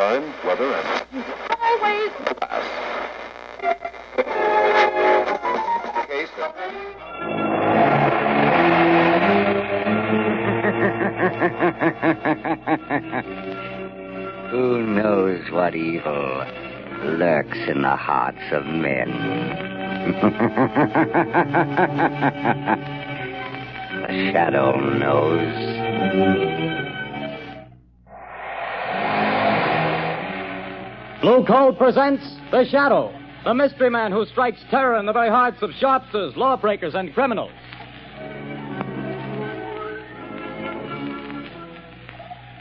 time, weather, and Always. Case. Who knows what evil lurks in the hearts of men? The shadow knows. Blue Coal presents The Shadow, the mystery man who strikes terror in the very hearts of sharpsters, lawbreakers, and criminals.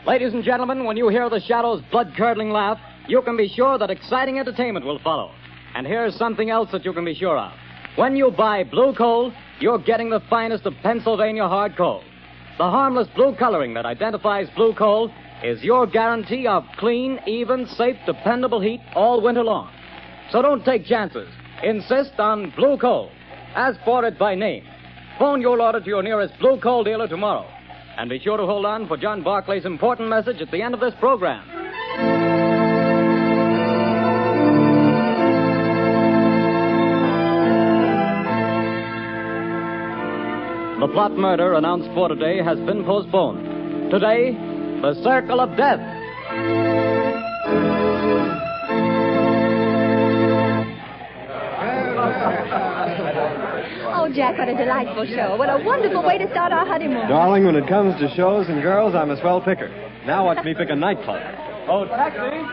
Ladies and gentlemen, when you hear the Shadow's blood-curdling laugh, you can be sure that exciting entertainment will follow. And here's something else that you can be sure of. When you buy Blue Coal, you're getting the finest of Pennsylvania hard coal. The harmless blue coloring that identifies Blue Coal is your guarantee of clean, even, safe, dependable heat all winter long. So don't take chances. Insist on Blue Coal. Ask for it by name. Phone your order to your nearest Blue Coal dealer tomorrow. And be sure to hold on for John Barclay's important message at the end of this program. The plot murder announced for today has been postponed. Today, the Circle of Death. Oh, Jack, what a delightful show. What a wonderful way to start our honeymoon. Darling, when it comes to shows and girls, I'm a swell picker. Now watch me pick a nightclub. Oh, taxi!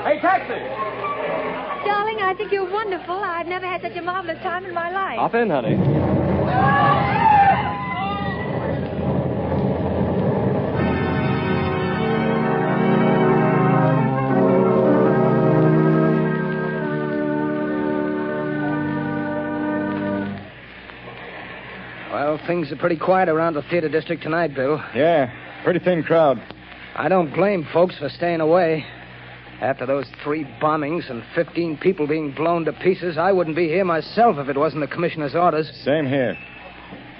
Hey, taxi! Darling, I think you're wonderful. I've never had such a marvelous time in my life. Hop in, honey. Well, things are pretty quiet around the theater district tonight, Bill. Yeah, pretty thin crowd. I don't blame folks for staying away. After those 3 bombings and 15 people being blown to pieces, I wouldn't be here myself if it wasn't the commissioner's orders. Same here.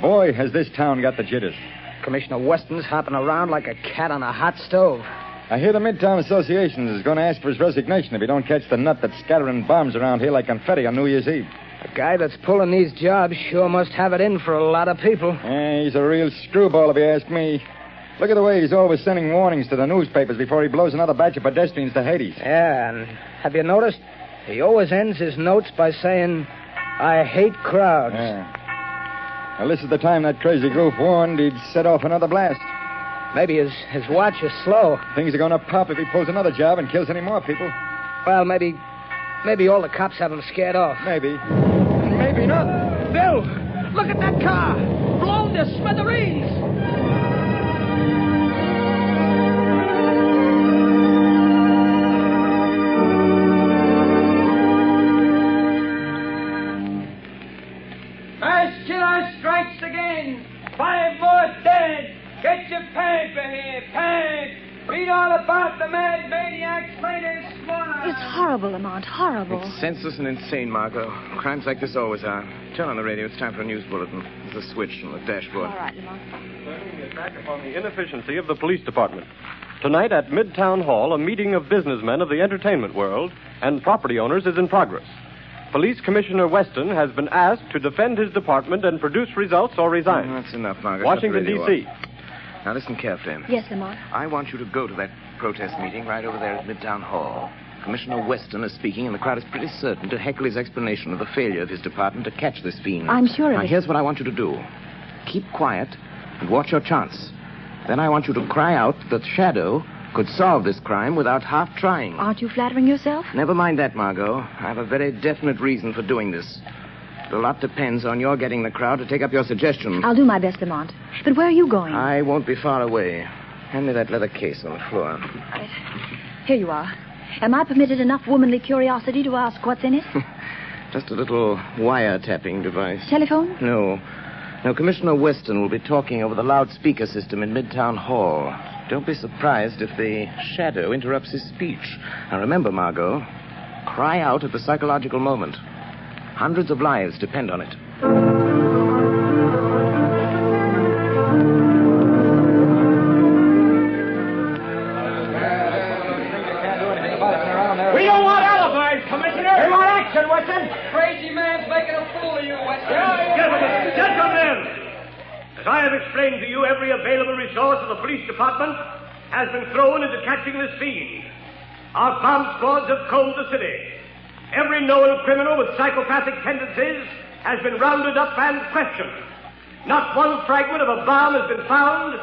Boy, has this town got the jitters. Commissioner Weston's hopping around like a cat on a hot stove. I hear the Midtown Association is going to ask for his resignation if he don't catch the nut that's scattering bombs around here like confetti on New Year's Eve. The guy that's pulling these jobs sure must have it in for a lot of people. Yeah, he's a real screwball if you ask me. Look at the way he's always sending warnings to the newspapers before he blows another batch of pedestrians to Hades. Yeah, and have you noticed? He always ends his notes by saying, I hate crowds. Yeah. Well, this is the time that crazy goof warned he'd set off another blast. Maybe his watch is slow. Things are going to pop if he pulls another job and kills any more people. Well, maybe all the cops have him scared off. Maybe. Maybe not. Bill, look at that car. Blown to smithereens. Mass killer strikes again. 5 more dead. Get your paper here, pants. Read all about the mad maniacs later this morning. It's horrible, Lamont, horrible. It's senseless and insane, Margot. Crimes like this always are. Turn on the radio. It's time for a news bulletin. There's a switch on the dashboard. All right, Lamont. Turning the attack upon the inefficiency of the police department. Tonight at Midtown Hall, a meeting of businessmen of the entertainment world and property owners is in progress. Police Commissioner Weston has been asked to defend his department and produce results or resign. That's enough, Margot. Washington, Shut the radio D.C. off. Now, listen carefully. Yes, Lamont. I want you to go to that protest meeting right over there at Midtown Hall. Commissioner Weston is speaking, and the crowd is pretty certain to heckle his explanation of the failure of his department to catch this fiend. I'm sure of Now, it. here's what I want you to do. Keep quiet and watch your chance. Then I want you to cry out that Shadow could solve this crime without half trying. Aren't you flattering yourself? Never mind that, Margot. I have a very definite reason for doing this. But a lot depends on your getting the crowd to take up your suggestion. I'll do my best, Lamont. But where are you going? I won't be far away. Hand me that leather case on the floor. Right. Here you are. Am I permitted enough womanly curiosity to ask what's in it? Just a little wiretapping device. Telephone? No. No, Commissioner Weston will be talking over the loudspeaker system in Midtown Hall. Don't be surprised if the Shadow interrupts his speech. Now remember, Margot, cry out at the psychological moment. Hundreds of lives depend on it. We want action, Weston. Crazy man's making a fool of you, Weston. Gentlemen, as I have explained to you, every available resource of the police department has been thrown into catching this fiend. Our bomb squads have combed the city. Every known criminal with psychopathic tendencies has been rounded up and questioned. Not one fragment of a bomb has been found.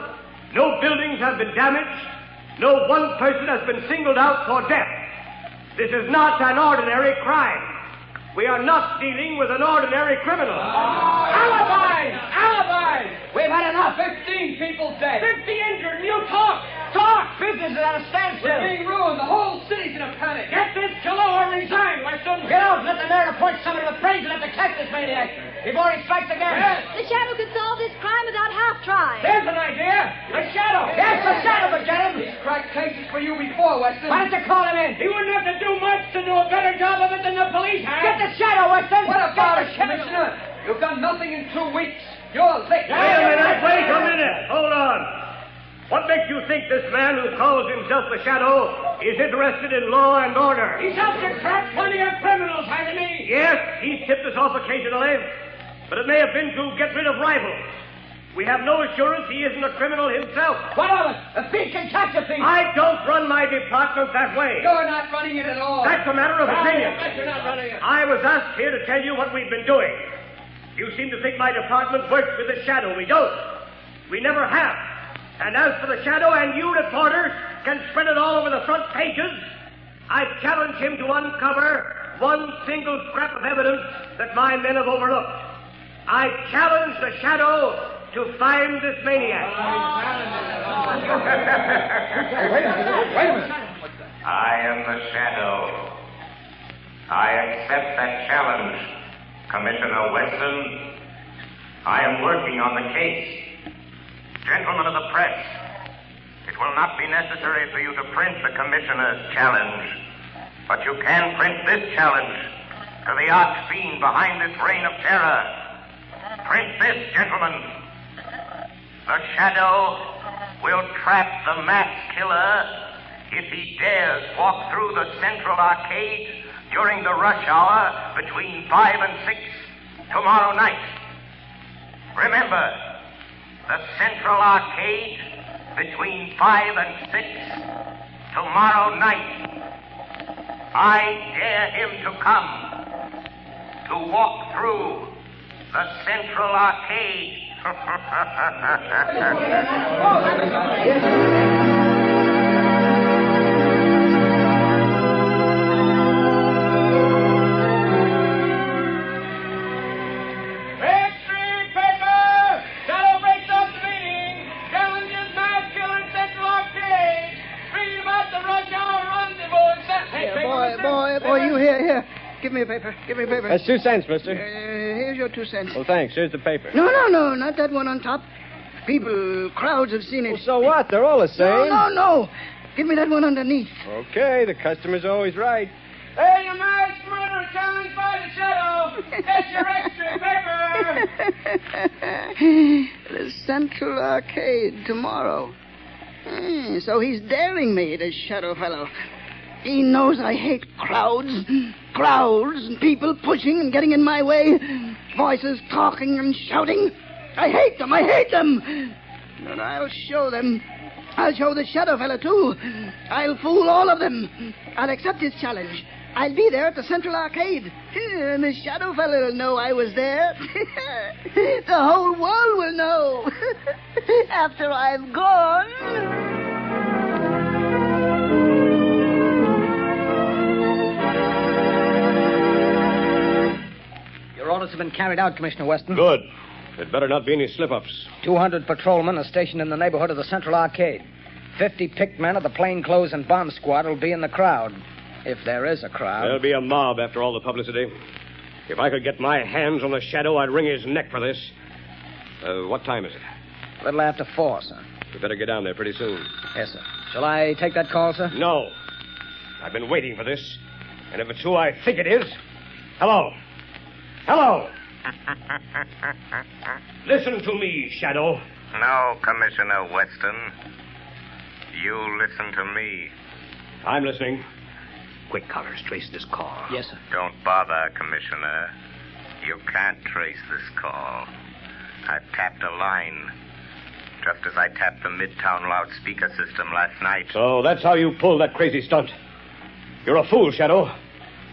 No buildings have been damaged. No one person has been singled out for death. This is not an ordinary crime. We are not dealing with an ordinary criminal. Alibis! Alibis! We've had enough. 15 people dead. 50 injured, and you talk! Talk! Business is at a standstill. We're being ruined. The whole city's in a panic. Get this killer or resign, Weston. Get out and let the mayor appoint somebody to president to catch this maniac before he strikes again. Yes. The shadow could solve this crime without half trying. There's an idea. The shadow. Yes, the shadow could get him. He's cracked cases for you before, Weston. Why don't you call him in? He wouldn't have to do much to do a better job of it than the police have. Get the shadow, Weston. What about it, Commissioner? You've done nothing in 2 weeks. You're licked. Wait a minute. Hold on. What makes you think this man who calls himself the Shadow is interested in law and order? He's helped to trap plenty of criminals, hasn't he? Yes, he's tipped us off occasionally, but it may have been to get rid of rivals. We have no assurance he isn't a criminal himself. What of it? A thief can catch a thief. I don't run my department that way. You're not running it at all. That's a matter of opinion. You're not running it. I was asked here to tell you what we've been doing. You seem to think my department works with the Shadow. We don't. We never have. And as for the Shadow, and you reporters can spread it all over the front pages, I challenge him to uncover one single scrap of evidence that my men have overlooked. I challenge the Shadow to find this maniac. Wait a minute. I am the Shadow. I accept that challenge, Commissioner Weston. I am working on the case. Gentlemen of the press, it will not be necessary for you to print the Commissioner's challenge, but you can print this challenge to the arch-fiend behind this reign of terror. Print this, gentlemen. The Shadow will trap the mass killer if he dares walk through the Central Arcade during the rush hour between 5 and 6 tomorrow night. Remember, the Central Arcade between 5 and 6 tomorrow night. I dare him to come to walk through the Central Arcade. Boy, you here. Give me a paper. That's 2 cents, mister. Here's your 2 cents. Well, thanks. Here's the paper. No, not that one on top. Crowds have seen it. Well, so what? They're all the same. No. Give me that one underneath. Okay, the customer's always right. Hey, you mass murderer challenged by the Shadow. That's your extra paper. The Central Arcade tomorrow. So he's daring me, this Shadow fellow. He knows I hate crowds, and people pushing and getting in my way, voices talking and shouting. I hate them. But I'll show them. I'll show the Shadow fella, too. I'll fool all of them. I'll accept his challenge. I'll be there at the Central Arcade. And the Shadow fella will know I was there. The whole world will know. After I've gone. Your orders have been carried out, Commissioner Weston. Good. There'd better not be any slip-ups. 200 patrolmen are stationed in the neighborhood of the Central Arcade. 50 picked men of the plainclothes and bomb squad will be in the crowd. If there is a crowd. There'll be a mob after all the publicity. If I could get my hands on the Shadow, I'd wring his neck for this. What time is it? A little after 4, sir. We better get down there pretty soon. Yes, sir. Shall I take that call, sir? No. I've been waiting for this. And if it's who I think it is... Hello. Listen to me, Shadow. No, Commissioner Weston. You listen to me. I'm listening. Quick, Collars, trace this call. Yes, sir. Don't bother, Commissioner. You can't trace this call. I've tapped a line, just as I tapped the Midtown loudspeaker system last night. So that's how you pulled that crazy stunt. You're a fool, Shadow.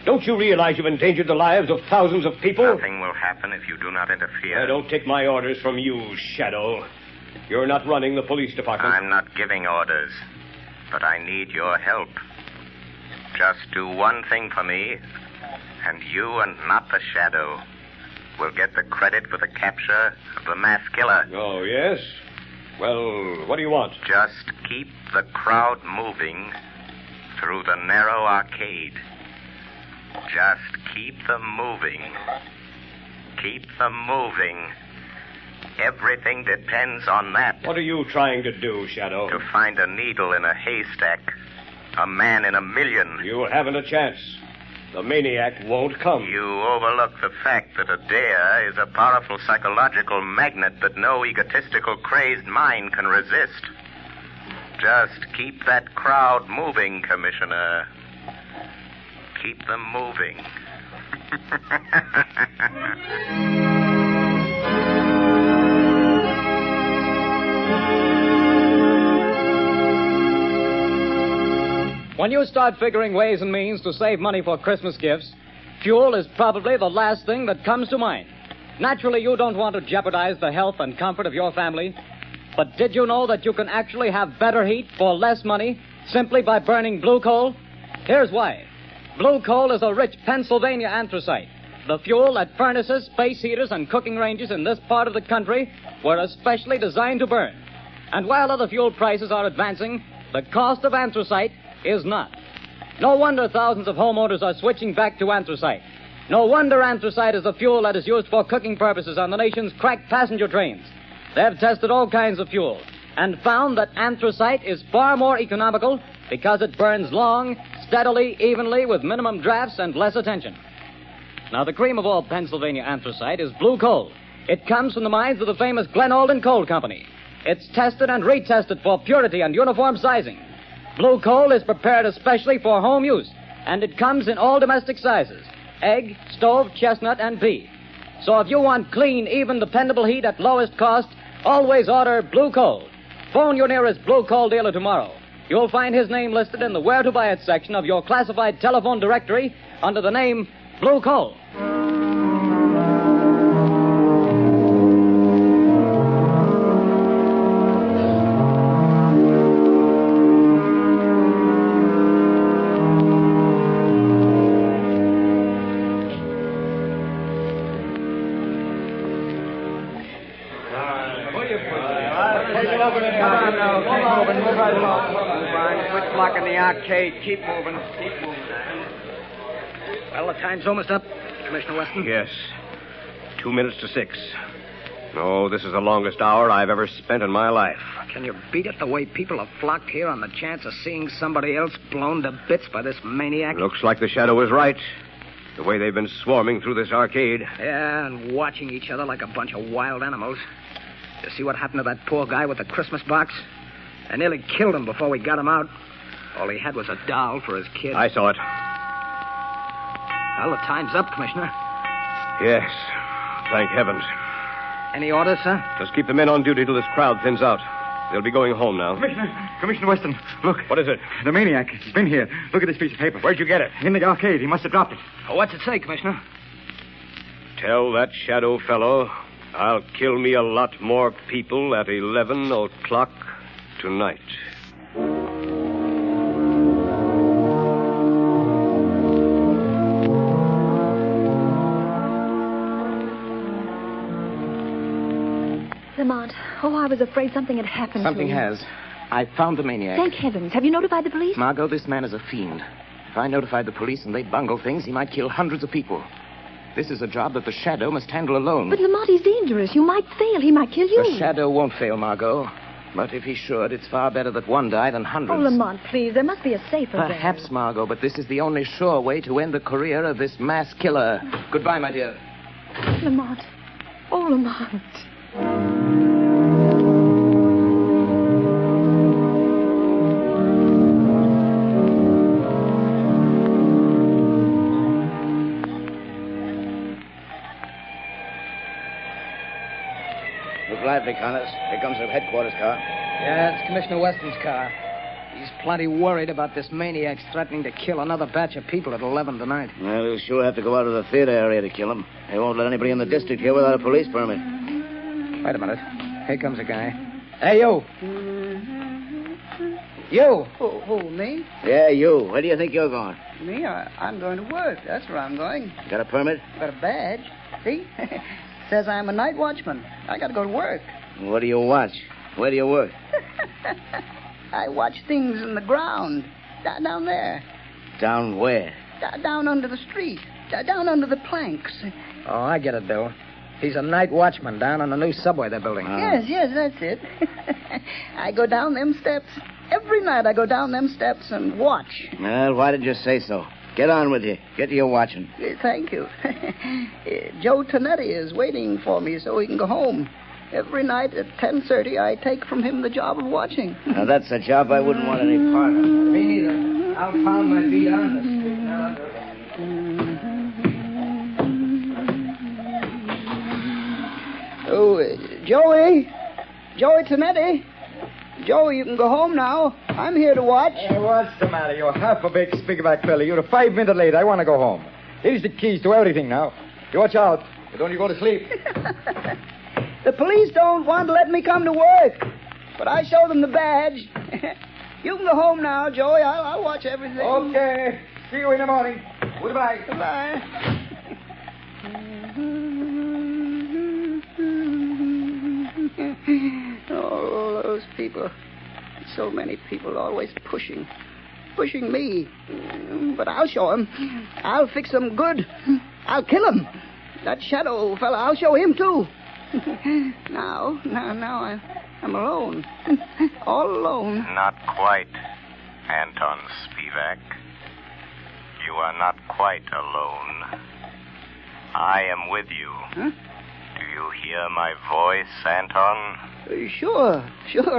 Don't you realize you've endangered the lives of thousands of people? Nothing will happen if you do not interfere. I don't take my orders from you, Shadow. You're not running the police department. I'm not giving orders, but I need your help. Just do one thing for me, and you and not the Shadow will get the credit for the capture of the mass killer. Oh, yes? Well, what do you want? Just keep the crowd moving through the narrow arcade. Just keep them moving. Keep them moving. Everything depends on that. What are you trying to do, Shadow? To find a needle in a haystack. A man in a million. You haven't a chance. The maniac won't come. You overlook the fact that a dare is a powerful psychological magnet that no egotistical, crazed mind can resist. Just keep that crowd moving, Commissioner. Keep them moving. When you start figuring ways and means to save money for Christmas gifts, fuel is probably the last thing that comes to mind. Naturally, you don't want to jeopardize the health and comfort of your family. But did you know that you can actually have better heat for less money simply by burning blue coal? Here's why. Blue coal is a rich Pennsylvania anthracite. The fuel that furnaces, space heaters, and cooking ranges in this part of the country were especially designed to burn. And while other fuel prices are advancing, the cost of anthracite is not. No wonder thousands of homeowners are switching back to anthracite. No wonder anthracite is the fuel that is used for cooking purposes on the nation's crack passenger trains. They've tested all kinds of fuel and found that anthracite is far more economical because it burns long, steadily, evenly, with minimum drafts and less attention. Now, the cream of all Pennsylvania anthracite is blue coal. It comes from the mines of the famous Glen Alden Coal Company. It's tested and retested for purity and uniform sizing. Blue coal is prepared especially for home use, and it comes in all domestic sizes: egg, stove, chestnut, and pea. So if you want clean, even, dependable heat at lowest cost, always order blue coal. Phone your nearest blue coal dealer tomorrow. You'll find his name listed in the Where to Buy It section of your classified telephone directory under the name Blue Coal. Keep moving. Well, the time's almost up, Commissioner Weston. Yes. 2 minutes to 6. Oh, this is the longest hour I've ever spent in my life. Can you beat it the way people have flocked here on the chance of seeing somebody else blown to bits by this maniac? Looks like the Shadow was right. The way they've been swarming through this arcade. Yeah, and watching each other like a bunch of wild animals. You see what happened to that poor guy with the Christmas box? I nearly killed him before we got him out. All he had was a doll for his kid. I saw it. Well, the time's up, Commissioner. Yes. Thank heavens. Any orders, sir? Just keep the men on duty till this crowd thins out. They'll be going home now. Commissioner Weston, look. What is it? The maniac. He's been here. Look at this piece of paper. Where'd you get it? In the arcade. He must have dropped it. Oh, what's it say, Commissioner? Tell that Shadow fellow I'll kill me a lot more people at 11 o'clock tonight. Lamont, I was afraid something had happened Something to him. has. I found the maniac. Thank heavens. Have you notified the police? Margot, this man is a fiend. If I notified the police and they bungle things, he might kill hundreds of people. This is a job that the Shadow must handle alone. But Lamont, he's dangerous. You might fail. He might kill you. The Shadow won't fail, Margot. But if he should, it's far better that one die than hundreds. Oh, Lamont, please. There must be a safer way. Perhaps, Margot, but this is the only sure way to end the career of this mass killer. Goodbye, my dear. Lamont. Oh, Lamont. lively, Connors. Here comes the headquarters car. Yeah, it's Commissioner Weston's car. He's plenty worried about this maniac's threatening to kill another batch of people at 11 tonight. Well, he'll sure have to go out of the theater area to kill him. They won't let anybody in the district here without a police permit. Wait a minute. Here comes a guy. Hey, you. You. Who, me? Yeah, you. Where do you think you're going? Me? I'm going to work. That's where I'm going. You got a permit? Got a badge. See? Says I'm a night watchman. I got to go to work. What do you watch? Where do you work? I watch things in the ground. Down there. Down where? Down under the street. Down under the planks. Oh, I get it, Bill. He's a night watchman down on the new subway they're building. Yes, that's it. I go down them steps. Every night I go down them steps and watch. Well, why did you say so? Get on with you. Get to your watching. Thank you. Joe Tunney is waiting for me so he can go home. Every night at 10:30, I take from him the job of watching. Now, that's a job I wouldn't want any part of. Me neither. I'll pound my feet on the street. Oh, Joey Tunney. Joey, you can go home now. I'm here to watch. Hey, what's the matter? You're half a big Spivak fella. You're 5 minutes late. I want to go home. Here's the keys to everything now. You watch out. Don't you go to sleep. The police don't want to let me come to work, but I show them the badge. You can go home now, Joey. I'll watch everything. Okay. See you in the morning. Goodbye. Goodbye. Oh, those people. So many people always pushing me. But I'll show them. I'll fix them good. I'll kill him. That shadow fella, I'll show him, too. Now I'm alone. All alone. Not quite, Anton Spivak. You are not quite alone. I am with you. Huh? Do you hear my voice, Anton? Sure.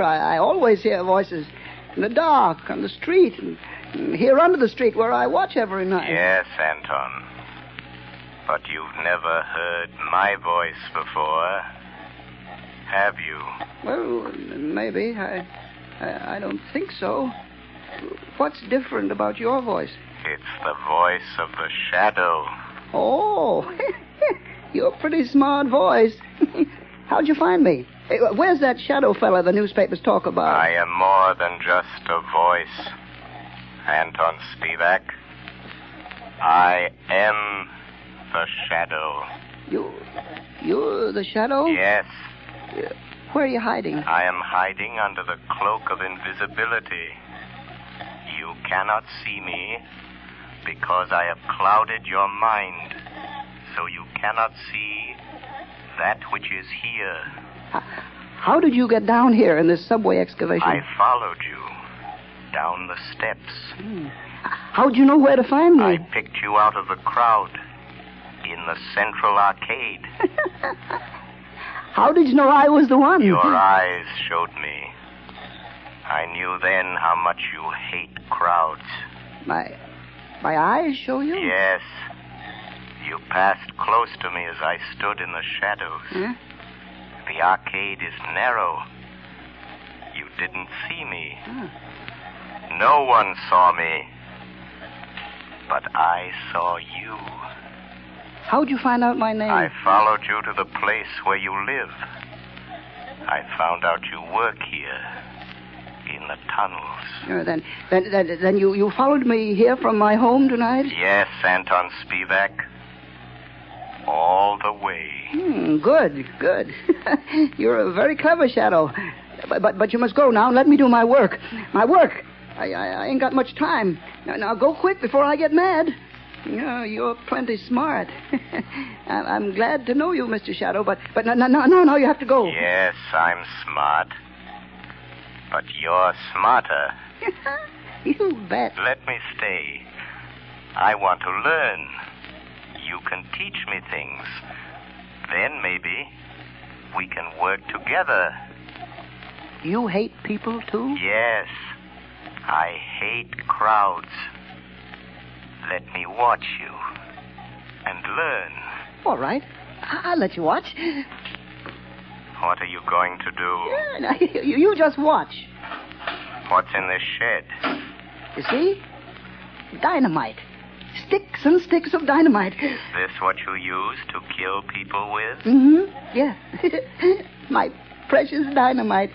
I always hear voices in the dark, on the street, and here under the street where I watch every night. Yes, Anton. But you've never heard my voice before, have you? Well, maybe. I don't think so. What's different about your voice? It's the voice of the shadow. Oh, you're a pretty smart voice. How'd you find me? Where's that shadow fella the newspapers talk about? I am more than just a voice, Anton Spivak. I am the shadow. You're the shadow? Yes. Where are you hiding? I am hiding under the cloak of invisibility. You cannot see me because I have clouded your mind, so you cannot see that which is here. How did you get down here in this subway excavation? I followed you down the steps. How'd you know where to find me? I picked you out of the crowd in the Central Arcade. How did you know I was the one? Your eyes showed me. I knew then how much you hate crowds. My eyes show you? Yes. You passed close to me as I stood in the shadows. Huh? The arcade is narrow. You didn't see me. No one saw me. But I saw you. How'd you find out my name? I followed you to the place where you live. I found out you work here in the tunnels. Then you followed me here from my home tonight? Yes, Anton Spivak. All the way. Good. You're a very clever shadow. But you must go now and let me do my work. I ain't got much time. Now go quick before I get mad. You're plenty smart. I'm glad to know you, Mr. Shadow, but no, you have to go. Yes, I'm smart. But you're smarter. You bet. Let me stay. I want to learn. You can teach me things. Then maybe we can work together. You hate people, too? Yes. I hate crowds. Let me watch you and learn. All right. I'll let you watch. What are you going to do? Yeah, now, you just watch. What's in this shed? You see? Dynamite. Sticks and sticks of dynamite. Is this what you use to kill people with? Mm-hmm. Yeah. My precious dynamite.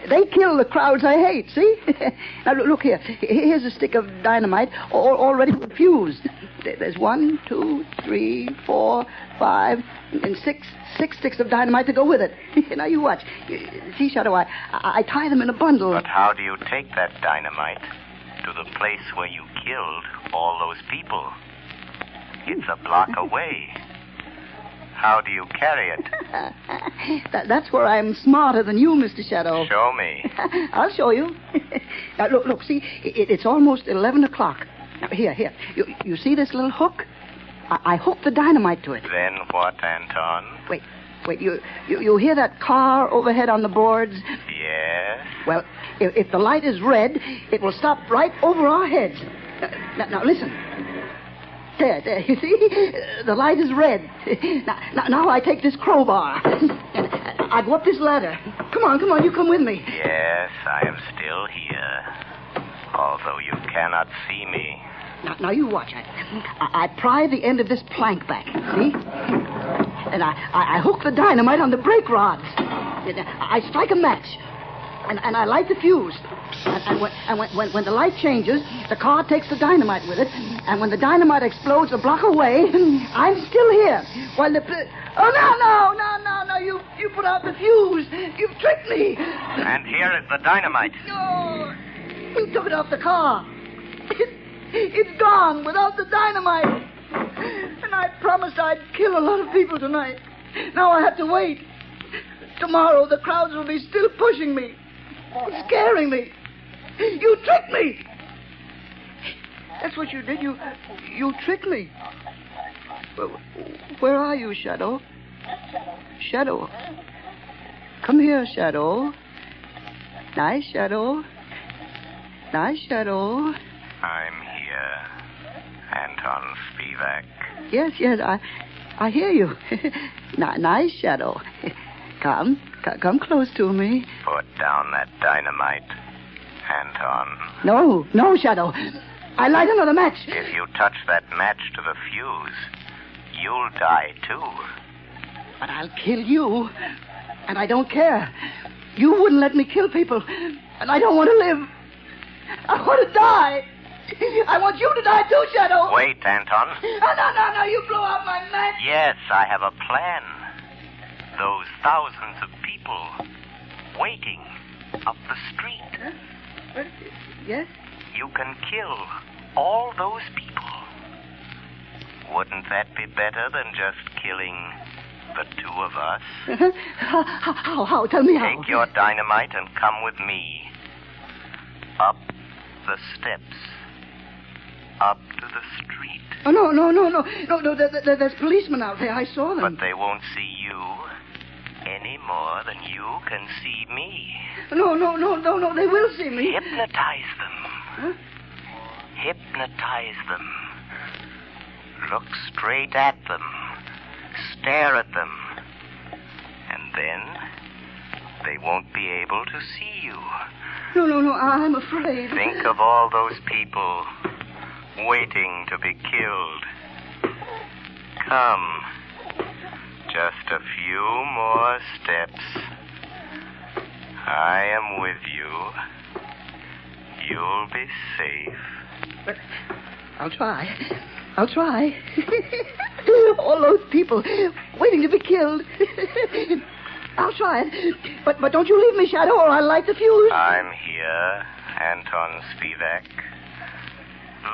They kill the crowds I hate, see? Now, look here. Here's a stick of dynamite already fused. There's 1, 2, 3, 4, 5, and 6 sticks of dynamite to go with it. Now, you watch. See, Shadow, I tie them in a bundle. But how do you take that dynamite to the place where you killed all those people? It's a block away. How do you carry it? That's where I'm smarter than you, Mr. Shadow. Show me. I'll show you. Now, look, see, it's almost 11 o'clock. Now, here. You see this little hook? I hooked the dynamite to it. Then what, Anton? Wait, you hear that car overhead on the boards? Yes. Well, if the light is red, it will stop right over our heads. Now listen. There, you see? The light is red. Now I take this crowbar. And I go up this ladder. Come on, you come with me. Yes, I am still here. Although you cannot see me. Now you watch. I pry the end of this plank back, see? And I hook the dynamite on the brake rods. I strike a match. And I light the fuse. And when the light changes, the car takes the dynamite with it. And when the dynamite explodes a block away, I'm still here. While the... Oh, no, you put out the fuse. You've tricked me. And here is the dynamite. No, you took it off the car. It's gone without the dynamite. And I promised I'd kill a lot of people tonight. Now I have to wait. Tomorrow the crowds will be still pushing me. Scaring me. You tricked me. That's what you did. You tricked me. Where are you, Shadow? Shadow. Come here, Shadow. Nice, Shadow. Nice, Shadow. I'm here, Anton Spivak. Yes, I hear you. Nice, Shadow. Come close to me. Put down that dynamite, Anton. No, Shadow. I light another match. If you touch that match to the fuse, you'll die too. But I'll kill you, and I don't care. You wouldn't let me kill people, and I don't want to live. I want to die. I want you to die too, Shadow. Wait, Anton. No, you blow out my match. Yes, I have a plan. Those thousands of people waiting up the street. Yes? You can kill all those people. Wouldn't that be better than just killing the two of us? How? Tell me how. Take your dynamite and come with me. Up the steps. Up to the street. Oh, no. There's policemen out there. I saw them. But they won't see you any more than you can see me. No. They will see me. Hypnotize them. Huh? Hypnotize them. Look straight at them. Stare at them. And then they won't be able to see you. No, I'm afraid. Think of all those people waiting to be killed. Come. Just a few more steps. I am with you. You'll be safe. I'll try. All those people waiting to be killed. I'll try it. But don't you leave me, Shadow, or I'll light the fuse. I'm here, Anton Spivak.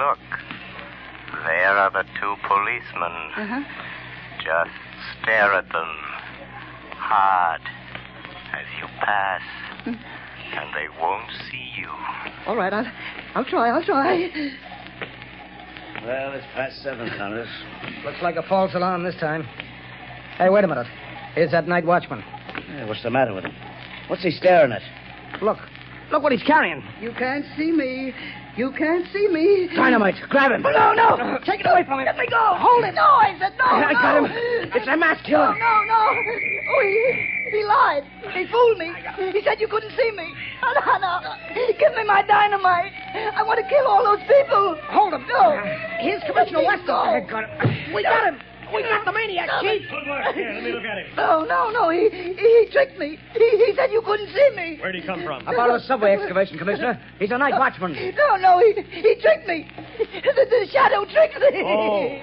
Look, there are the two policemen. Uh-huh. Just stare at them hard as you pass, and they won't see you. All right, I'll try. Well, it's past 7, Congress. Looks like a false alarm this time. Hey, wait a minute. Here's that night watchman. Hey, what's the matter with him? What's he staring at? Look what he's carrying. You can't see me. Dynamite. Grab him. No. Take it away from him. Let me go. Hold it. No, I said no. I got him. It's a mass killer. No. He lied. He fooled me. He said you couldn't see me. No. Give me my dynamite. I want to kill all those people. Hold him. No. Here's Commissioner Weston. No. We got him. We got the maniac, Chief. Good work. Here, let me look at him. No. He tricked me. He said you couldn't see me. Where'd he come from? About a subway excavation, Commissioner. He's a night watchman. No. He tricked me. The shadow tricked me. Oh.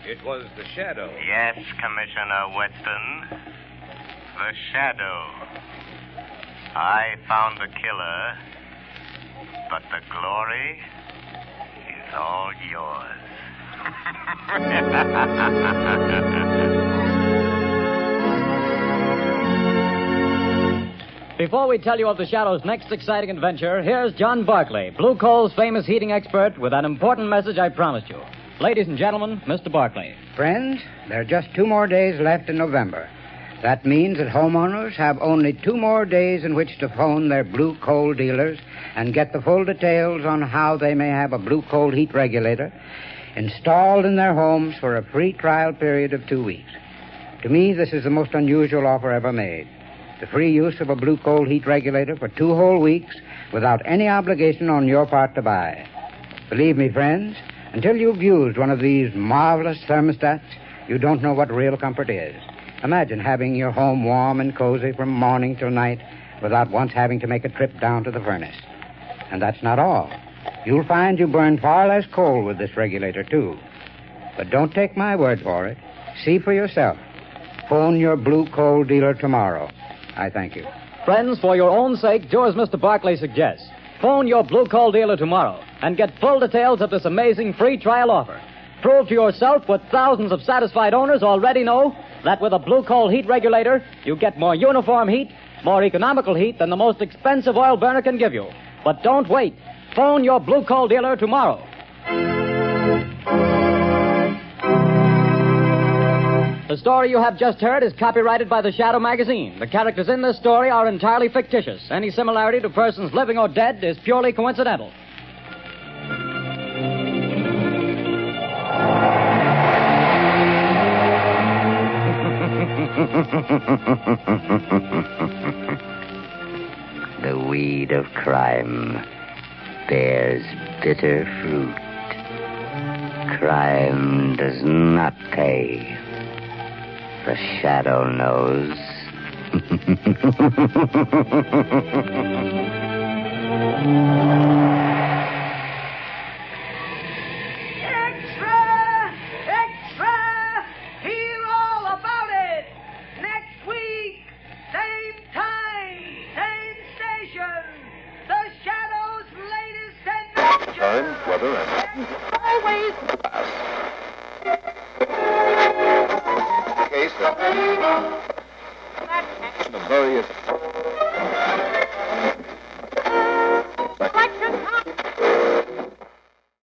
It was the shadow. Yes, Commissioner Weston. The shadow. I found the killer, but the glory is all yours. Before we tell you of the Shadow's next exciting adventure, here's John Barclay, Blue Coal's famous heating expert, with an important message I promised you. Ladies and gentlemen, Mr. Barclay. Friends, there are just 2 more days left in November. That means that homeowners have only 2 more days in which to phone their Blue Coal dealers and get the full details on how they may have a Blue Coal heat regulator installed in their homes for a free trial period of 2 weeks. To me, this is the most unusual offer ever made. The free use of a Blue Coal heat regulator for 2 whole weeks without any obligation on your part to buy. Believe me, friends, until you've used one of these marvelous thermostats, you don't know what real comfort is. Imagine having your home warm and cozy from morning till night without once having to make a trip down to the furnace. And that's not all. You'll find you burn far less coal with this regulator, too. But don't take my word for it. See for yourself. Phone your Blue Coal dealer tomorrow. I thank you. Friends, for your own sake, do as Mr. Barclay suggests. Phone your Blue Coal dealer tomorrow and get full details of this amazing free trial offer. Prove to yourself what thousands of satisfied owners already know, that with a Blue Coal heat regulator, you get more uniform heat, more economical heat than the most expensive oil burner can give you. But don't wait. Phone your Blue Coal dealer tomorrow. The story you have just heard is copyrighted by the Shadow magazine. The characters in this story are entirely fictitious. Any similarity to persons living or dead is purely coincidental. The weed of crime bears bitter fruit. Crime does not pay. The Shadow knows. Extra! Hear all about it! Next week, same time, same station. The Shadow's latest adventure. Time, weather, and Always. case of various